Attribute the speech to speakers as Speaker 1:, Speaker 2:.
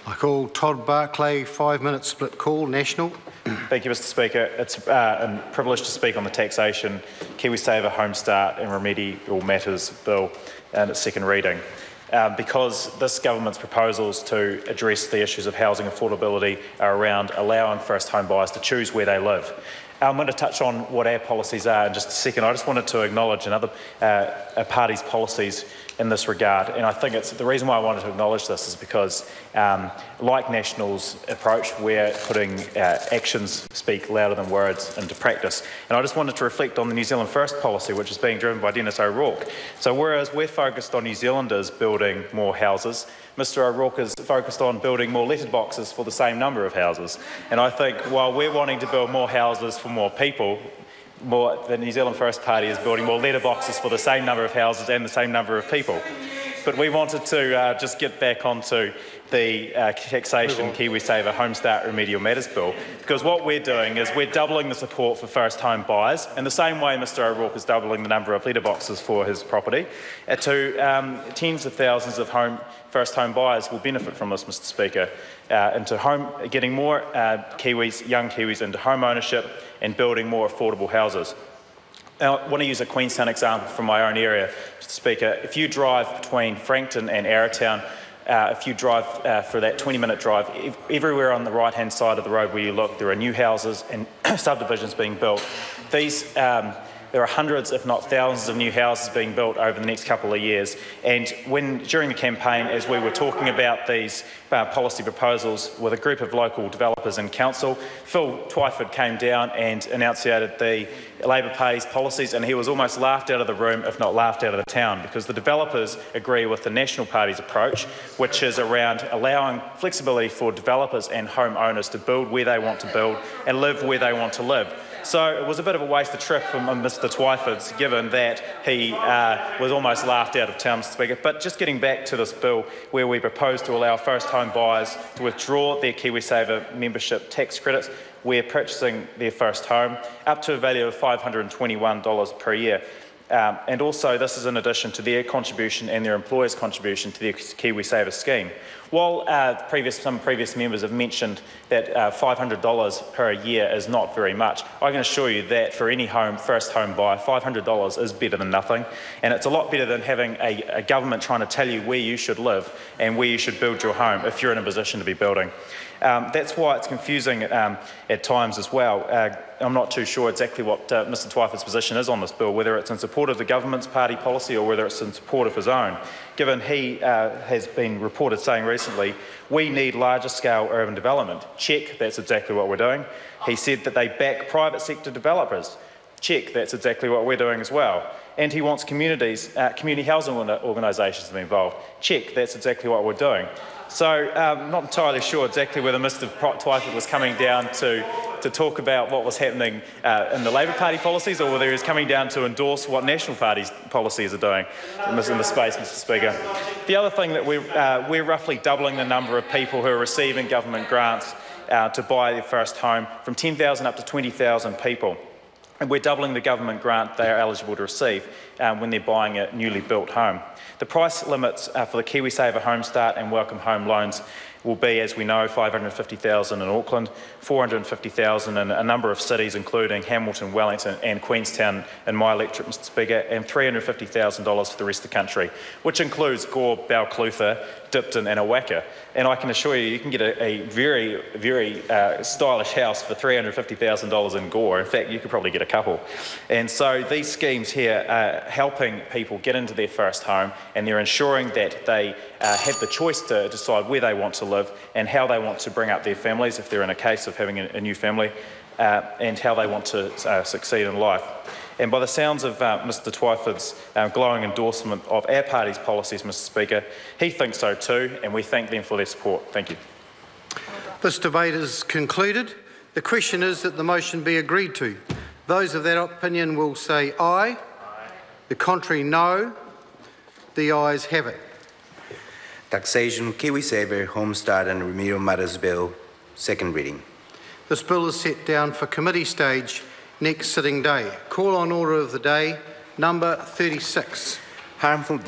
Speaker 1: I call Todd Barclay, 5-minute split call, National.
Speaker 2: Thank you, Mr Speaker. It's a privilege to speak on the Taxation, Kiwisaver, Homestart and Remedial Matters Bill and its second reading. Because this government's proposals to address the issues of housing affordability are around allowing first home buyers to choose where they live. I'm going to touch on what our policies are in just a second. I just wanted to acknowledge another party's policies in this regard, and I think it's the reason why I wanted to acknowledge this is because, like National's approach, we're putting actions speak louder than words into practice. And I just wanted to reflect on the New Zealand First policy, which is being driven by Dennis O'Rourke. So whereas we're focused on New Zealanders building more houses, Mr O'Rourke is focused on building more letterboxes for the same number of houses. And I think while we're wanting to build more houses for more people, the New Zealand First Party is building more letterboxes for the same number of houses and the same number of people. But we wanted to just get back onto the Taxation, Kiwisaver, Homestart, Remedial Matters Bill, because what we're doing is we're doubling the support for first home buyers in the same way Mr O'Rourke is doubling the number of letterboxes for his property. To tens of thousands of first home buyers will benefit from this, Mr Speaker, getting more young Kiwis into home ownership and building more affordable houses. Now, I want to use a Queenstown example from my own area, Mr Speaker. If you drive between Frankton and Arrowtown, if you drive for that 20-minute drive, everywhere on the right-hand side of the road where you look, there are new houses and subdivisions being built. There are hundreds, if not thousands, of new houses being built over the next couple of years. And during the campaign, as we were talking about these policy proposals with a group of local developers and council, Phil Twyford came down and enunciated the Labor Party's policies, and he was almost laughed out of the room, if not laughed out of the town, because the developers agree with the National Party's approach, which is around allowing flexibility for developers and homeowners to build where they want to build and live where they want to live. So it was a bit of a wasted trip from Mr Twyford's, given that he was almost laughed out of town, Mr Speaker. But just getting back to this bill, where we propose to allow first home buyers to withdraw their Kiwisaver membership tax credits where purchasing their first home, up to a value of $521 per year. And also, this is in addition to their contribution and their employer's contribution to the Kiwisaver scheme. While some previous members have mentioned that $500 per year is not very much, I can assure you that for any first home buyer, $500 is better than nothing, and it's a lot better than having a government trying to tell you where you should live and where you should build your home if you're in a position to be building. That's why it's confusing at times as well. I'm not too sure exactly what Mr Twyford's position is on this bill, whether it's in support of the government's party policy or whether it's in support of his own, given he has been reported saying recently, we need larger scale urban development. Check, that's exactly what we're doing. He said that they back private sector developers. Check, that's exactly what we're doing as well. And he wants community housing organisations to be involved. Check, that's exactly what we're doing. So I'm not entirely sure exactly whether Mr Twyford was coming down to talk about what was happening in the Labor Party policies, or whether he was coming down to endorse what National Party's policies are doing in the space, Mr Speaker. The other thing that we're roughly doubling the number of people who are receiving government grants to buy their first home from 10,000 up to 20,000 people. And we're doubling the government grant they are eligible to receive when they're buying a newly built home. The price limits for the Kiwisaver Homestart and Welcome Home loans will be, as we know, $550,000 in Auckland, $450,000 in a number of cities, including Hamilton, Wellington and Queenstown in my electorate, Mr Speaker, and $350,000 for the rest of the country, which includes Gore, Balclutha, Dipton and Awaka. And I can assure you, you can get a very, very stylish house for $350,000 in Gore. In fact, you could probably get a couple. And so these schemes here are helping people get into their first home, and they're ensuring that they have the choice to decide where they want to live and how they want to bring up their families if they're in a case of having a new family, and how they want to succeed in life. And by the sounds of Mr Twyford's glowing endorsement of our party's policies, Mr Speaker, he thinks so too, and we thank them for their support. Thank you.
Speaker 1: This debate is concluded. The question is that the motion be agreed to. Those of that opinion will say aye. The contrary, no. The ayes have it.
Speaker 3: Taxation, Kiwisaver, Homestart and Remedial Matters Bill, second reading.
Speaker 1: This bill is set down for committee stage next sitting day. Call on order of the day, number 36.
Speaker 3: Harmful